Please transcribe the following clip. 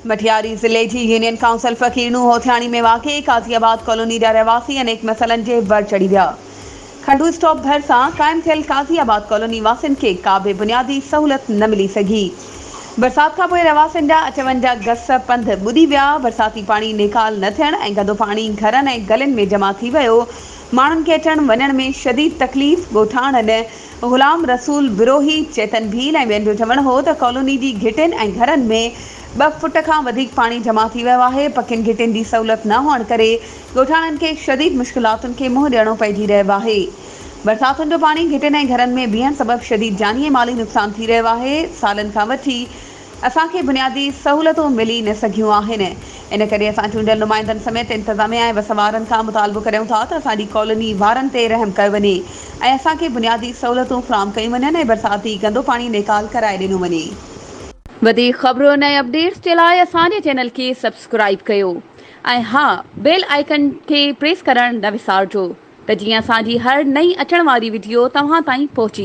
मटियारी ज़िले की union council फ़कीरनू होथियाणी में वाक़े काज़ियाबाद कॉलोनी जा रहवासी अनेक मसइलनि जे वर चढ़ी विया। खंडू स्टॉप भरिसां क़ाइम थियल काज़ियाबाद कॉलोनी वासियुनि खे का बि बुनियादी सहूलियत न मिली सघी। बरसात खां पोइ रहवासियुनि जा अच वञ जा गस पंध ॿुॾी विया। बरसाती पाणी निकाल न थियण ऐं गंदो पाणी घरनि ऐं गलियुनि में जमा थी वियो। माण्हुनि खे अचण वञण में शदीद तकलीफ़। ॻोठाण गुलाम रसूल विरोही चेतन भील ऐं ॿियनि जो चवणु हो त कॉलोनी जी घिटियुनि ऐं घरनि में 2 फुट खां वधीक पाणी जमा थी वियो आहे। पकियुनि घिटियुनि जी सहूलियत न हुअण करे ॻोठाणनि खे शदीद मुश्किलातुनि खे मुंहुं ॾियणो पइजी रहियो आहे। बरसातुनि जो पाणी घिटियुनि ऐं घरनि में बीहण सबबि शदीद जानी ऐं माली नुक़सान थी रहियो आहे। सालनि खां वठी असांखे बुनियादी सहूलियतूं मिली न सघियूं आहिनि। इन करे असां चूंडियल नुमाइंदनि समेत इंतज़ामिया ऐं वसवारनि खां मुतालबो करियूं था त असांजी कॉलोनी वारनि ते रहम कयो वञे ऐं असांखे बुनियादी सहूलियतूं फ़राहम कयूं वञनि ऐं बरसाती गंदो पाणी निकाल कराए ॾिनो वञे। वधीक ख़बरुनि ऐं अपडेट्स जे लाइ असांजे चैनल खे सब्सक्राइब कयो ऐं हा, बेल आइकन खे प्रेस करणु न विसारिजो त जीअं असांजी हर नई अचण वारी वीडियो तव्हां ताईं पहुची